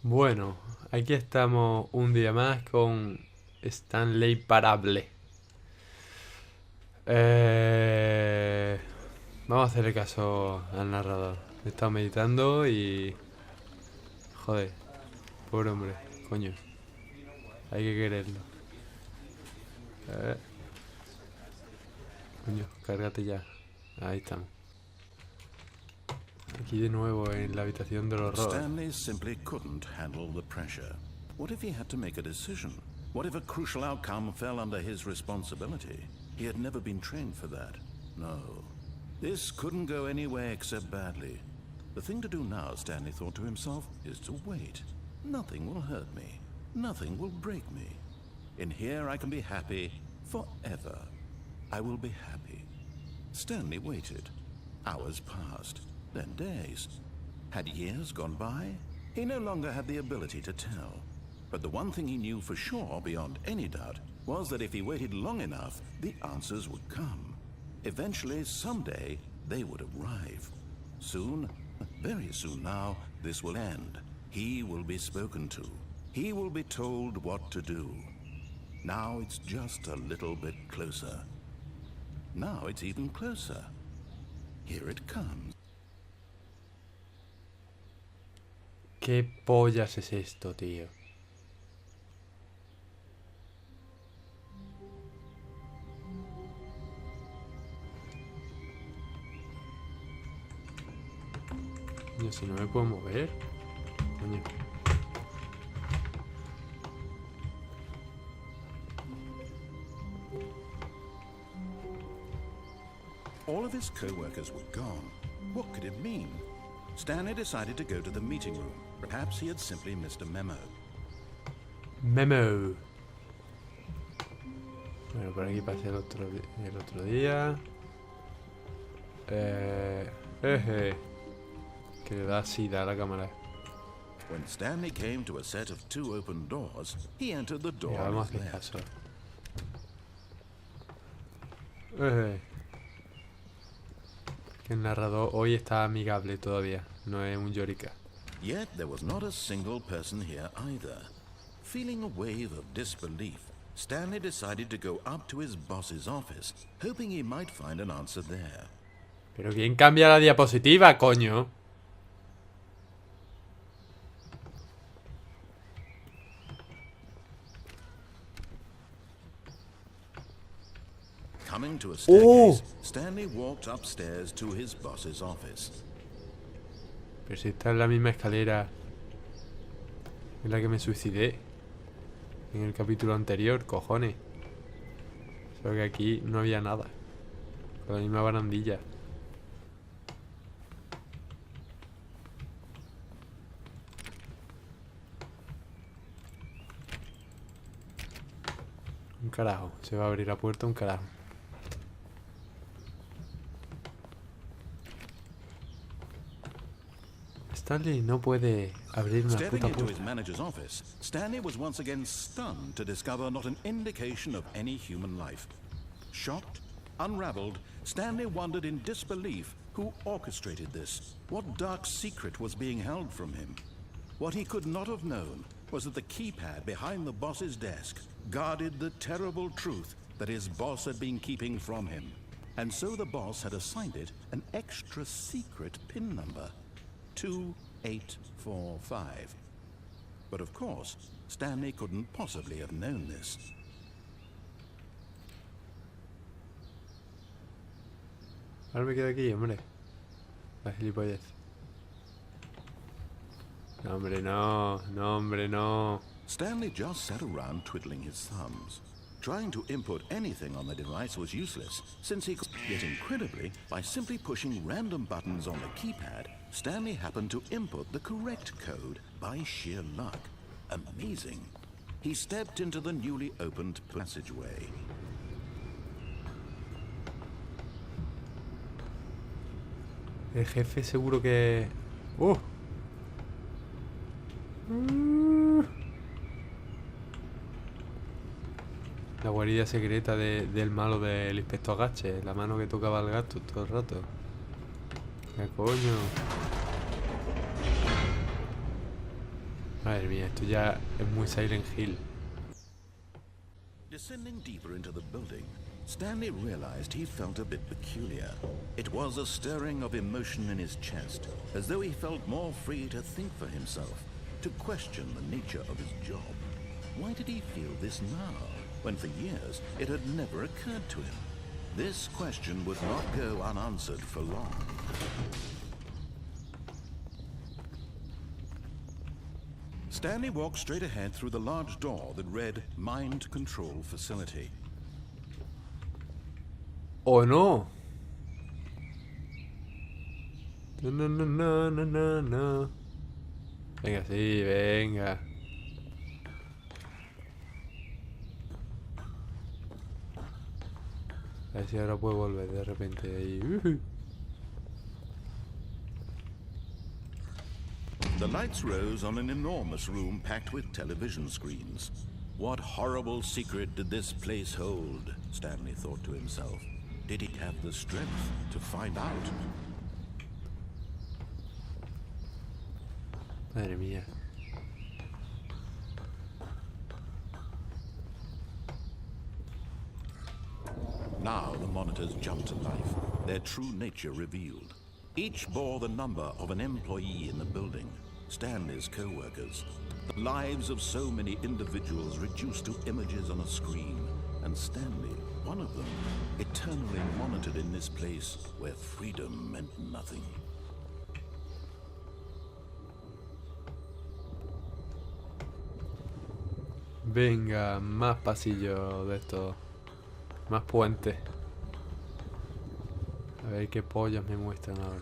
Bueno, aquí estamos un día más con Stanley Parable. Vamos a hacerle caso al narrador. He estado meditando y... Joder, pobre hombre, coño. Hay que quererlo. Coño, cárgate ya. Ahí estamos. Aquí de nuevo en la habitación del horror. Stanley simply couldn't handle the pressure. What if he had to make a decision? What if a crucial outcome fell under his responsibility? He had never been trained for that. No. This couldn't go anywhere except badly. The thing to do now, Stanley thought to himself, is to wait. Nothing will hurt me. Nothing will break me. In here I can be happy forever. I will be happy. Stanley waited. Hours passed. Then days. Had years gone by? He no longer had the ability to tell. But the one thing he knew for sure, beyond any doubt, was that if he waited long enough, the answers would come. Eventually, someday, they would arrive. Soon, very soon now, this will end. He will be spoken to. He will be told what to do. Now it's just a little bit closer. Now it's even closer. Here it comes. ¿Qué pollas es esto, tío? Coño, si no me puedo mover. Coño. All of his co-workers were gone. What could it mean? Stanley decided to go to the meeting room. Perhaps he had simply missed a memo. Memo. Bueno, por aquí pasé el otro día. Que le da sida a la cámara. When Stanley came to a set of two open doors, he entered the door Ya, on vamos a his hacer left. caso. Que el narrador hoy está amigable todavía. No es un llorica. Yet there was not a single person here either. Feeling a wave of disbelief, Stanley decided to go up to his boss's office, hoping he might find an answer there. Pero ¿quién cambia la diapositiva, coño? Coming to a staircase, Stanley walked upstairs to his boss's office. Pero si está en la misma escalera en la que me suicidé en el capítulo anterior, cojones. Solo que aquí no había nada. Con la misma barandilla. Un carajo. Se va a abrir la puerta un carajo. Stanley no puede abrir una Stepping puta into his puerta. manager's office, Stanley was once again stunned to discover not an indication of any human life. Shocked, unraveled, Stanley wondered in disbelief who orchestrated this. What dark secret was being held from him? What he could not have known was that the keypad behind the boss's desk guarded the terrible truth that his boss had been keeping from him. And so the boss had assigned it an extra secret PIN number. 2845. But of course, Stanley couldn't possibly have known this. Ahora me quedo aquí, hombre. La gilipollez. No, hombre, no. No, hombre, no. Stanley just sat around twiddling his thumbs. Trying to input anything on the device was useless, since he could, yet incredibly, by simply pushing random buttons on the keypad, Stanley happened to input the correct code by sheer luck. Amazing. He stepped into the newly opened passageway. El jefe seguro que... La guarida secreta del malo del inspector Gache. La mano que tocaba al gato todo el rato. ¿Qué coño? Madre mía, esto ya es muy Silent Hill. Descending deeper into the building, Stanley realized he felt a bit peculiar. It was a stirring of emotion in his chest, as though he felt more free to think for himself, to question the nature of his job. Why did he feel this now, when for years it had never occurred to him? This question would not go unanswered for long. Stanley walked straight ahead through the large door that read Mind Control Facility. ¡Oh, no! No, no, no, no, no, no, no. Venga, sí, venga. A ver si ahora puedo volver de repente ahí. The lights rose on an enormous room packed with television screens. What horrible secret did this place hold? Stanley thought to himself. Did he have the strength to find out? Madre mía. Now the monitors jumped to life, their true nature revealed. Each bore the number of an employee in the building, Stanley's co-workers. The lives of so many individuals reduced to images on a screen, and Stanley, one of them, eternally monitored in this place where freedom meant nothing. Venga, más pasillos de estos. Más puentes. A ver qué pollas me muestran ahora.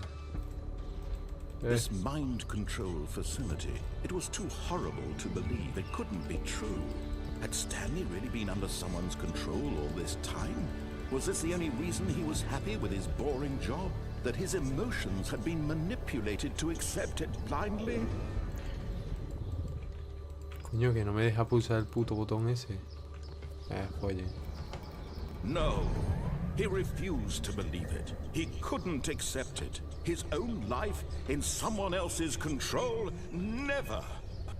This mind control facility, it was too horrible to believe. It couldn't be true. Had Stanley really been under someone's control all this time? Was this the only reason he was happy with his boring job? That his emotions had been manipulated to accept it blindly? Coño, que no me deja pulsar el puto botón ese. Oye. No. He refused to believe it. He couldn't accept it. His own life in someone else's control? Never.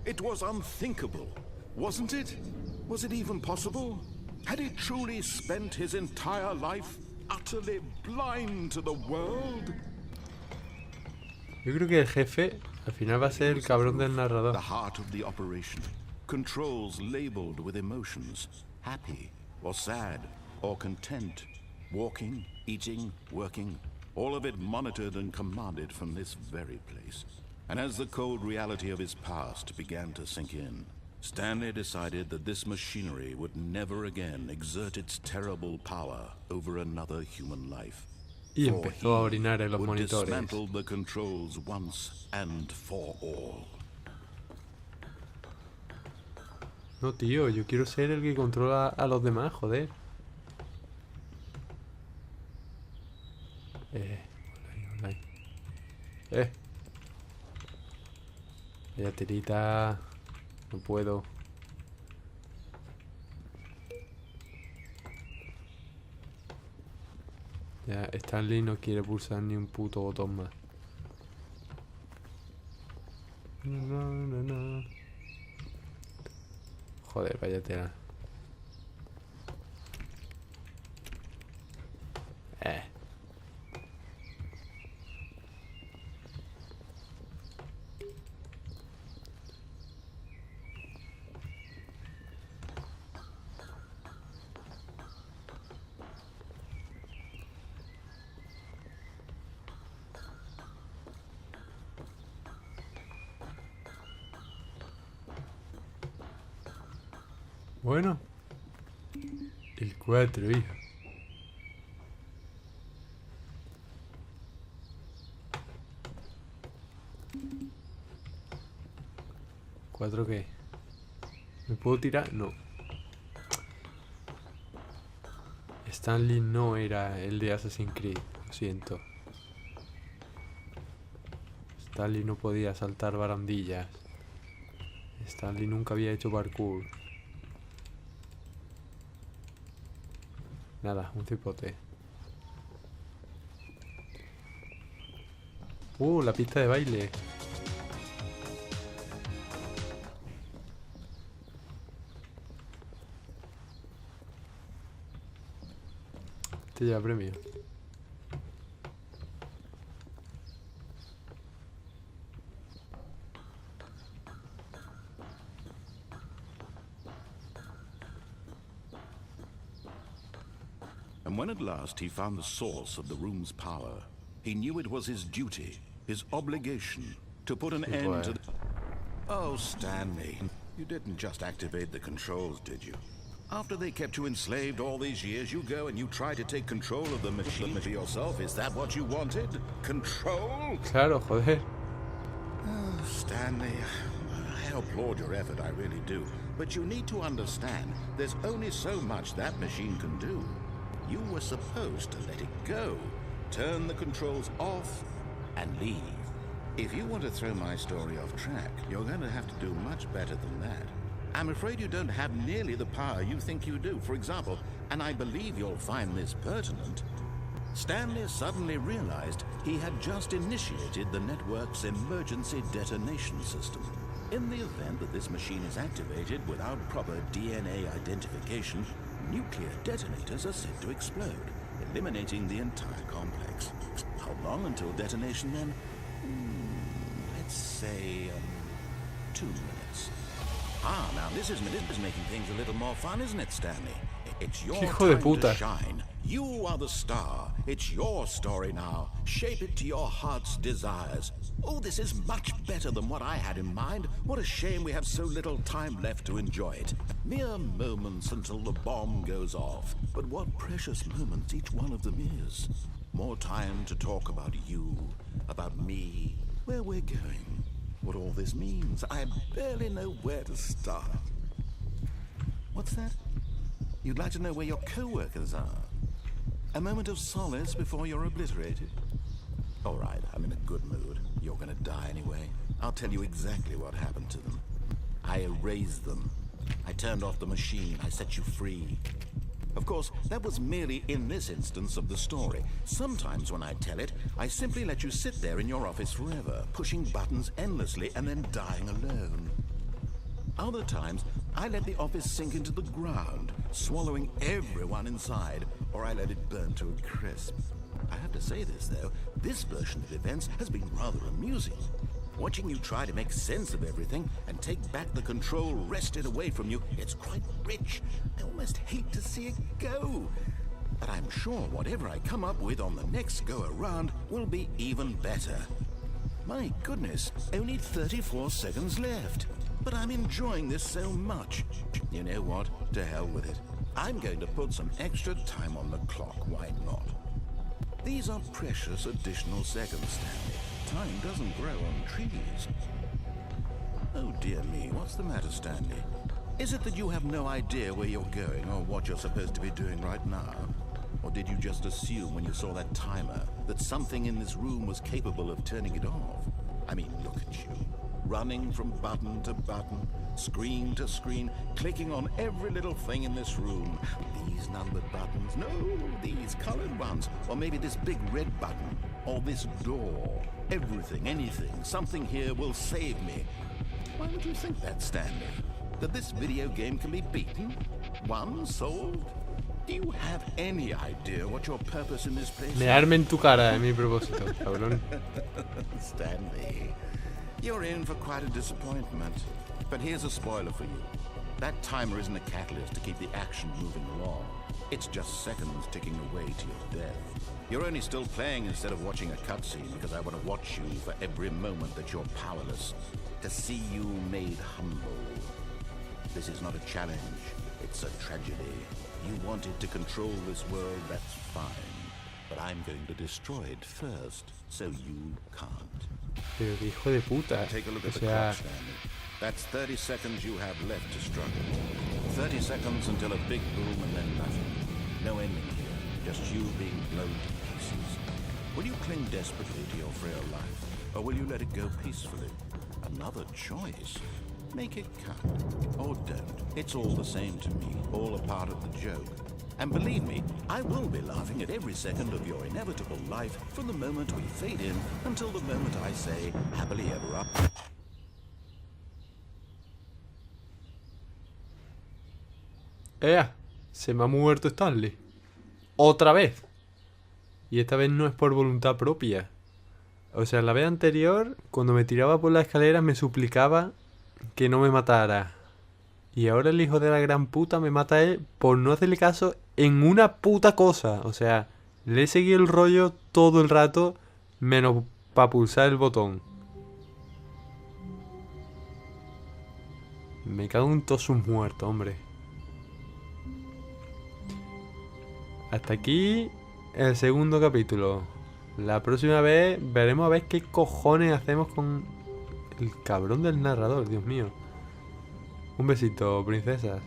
It was unthinkable. Wasn't it? Was it even possible? Had he truly spent his entire life utterly blind to the world? Yo creo que el jefe al final va a ser el cabrón del narrador. The heart of the operation. Controls labeled with emotions. Happy or sad or content. Walking, eating, working. All of it monitored and commanded from this very place. And as the cold reality of his past began to sink in, Stanley decided that this machinery would never again exert its terrible power over another human life. Y empezó a orinar en los would monitores. dismantle the controls once and for all. No, tío, yo quiero ser el que controla a los demás, joder. Online. Vaya tirita. No puedo. Ya, Stanley no quiere pulsar ni un puto botón más. No. Joder, vaya tela. Bueno, el 4, hijo. ¿4 qué? ¿Me puedo tirar? No. Stanley no era el de Assassin's Creed, lo siento. Stanley no podía saltar barandillas. Stanley nunca había hecho parkour. Nada, un cipote. La pista de baile. Este ya premio. And when at last he found the source of the room's power, he knew it was his duty, his obligation, to put an end to the... Oh, Stanley, you didn't just activate the controls, did you? After they kept you enslaved all these years, you go and you try to take control of the machine for yourself. Is that what you wanted? Control? Claro, joder. Oh, Stanley, I applaud your effort, I really do. But you need to understand, there's only so much that machine can do. You were supposed to let it go, turn the controls off, and leave. If you want to throw my story off track, you're going to have to do much better than that. I'm afraid you don't have nearly the power you think you do. For example, and I believe you'll find this pertinent, Stanley suddenly realized he had just initiated the network's emergency detonation system. In the event that this machine is activated without proper DNA identification, nuclear detonators are said to explode, eliminating the entire complex. How long until detonation then? Let's say 2 minutes. Ah, now this is making things a little more fun, isn't it, Stanley? It's your time to shine. You are the star. It's your story now. Shape it to your heart's desires. Oh, this is much better than what I had in mind. What a shame we have so little time left to enjoy it. Mere moments until the bomb goes off. But what precious moments each one of them is. More time to talk about you, about me, where we're going, what all this means. I barely know where to start. What's that? You'd like to know where your co-workers are? A moment of solace before you're obliterated? All right, I'm in a good mood. You're gonna die anyway. I'll tell you exactly what happened to them. I erased them. I turned off the machine. I set you free. Of course, that was merely in this instance of the story. Sometimes when I tell it, I simply let you sit there in your office forever, pushing buttons endlessly and then dying alone. Other times, I let the office sink into the ground, swallowing everyone inside, or I let it burn to a crisp. I have to say this, though, this version of events has been rather amusing. Watching you try to make sense of everything and take back the control wrested away from you, it's quite rich. I almost hate to see it go. But I'm sure whatever I come up with on the next go-around will be even better. My goodness, only 34 seconds left. But I'm enjoying this so much. You know what? To hell with it. I'm going to put some extra time on the clock. Why not? These are precious additional seconds, Stanley. Time doesn't grow on trees. Oh dear me, what's the matter, Stanley? Is it that you have no idea where you're going or what you're supposed to be doing right now? Or did you just assume when you saw that timer that something in this room was capable of turning it off? I mean, look at you. Running from button to button, screen to screen, clicking on every little thing in this room. These numbered buttons, no, these colored ones, or maybe this big red button, or this door. Everything, anything, something here will save me. Why would you think that, Stanley? That this video game can be beaten? Won? Solved? Do you have any idea what your purpose in this place is? Mearme en tu cara, mi propósito, cabrón. Stanley, you're in for quite a disappointment. But here's a spoiler for you. That timer isn't a catalyst to keep the action moving along. It's just seconds ticking away to your death. You're only still playing instead of watching a cutscene because I want to watch you for every moment that you're powerless. To see you made humble. This is not a challenge. It's a tragedy. You wanted to control this world, that's fine. But I'm going to destroy it first, so you can't. Pero qué hijo de puta. Take a look at O the sea, clock, Stanley. That's 30 seconds you have left to struggle. 30 seconds until a big boom and then nothing. No ending here, just you being blown to pieces. Will you cling desperately to your frail life, or will you let it go peacefully? Another choice. Make it count, or don't. It's all the same to me, all a part of the joke. And believe me, I will be laughing at every second of your inevitable life from the moment we fade in until the moment I say, happily ever up. se me ha muerto Stanley. Otra vez. Y esta vez no es por voluntad propia. O sea, la vez anterior, cuando me tiraba por la escalera, me suplicaba que no me matara. Y ahora el hijo de la gran puta me mata a él por no hacerle caso en una puta cosa. O sea, le he seguido el rollo todo el rato, menos para pulsar el botón. Me cago en todos sus muertos, hombre. Hasta aquí el segundo capítulo. La próxima vez veremos a ver qué cojones hacemos con el cabrón del narrador, Dios mío. Un besito, princesas.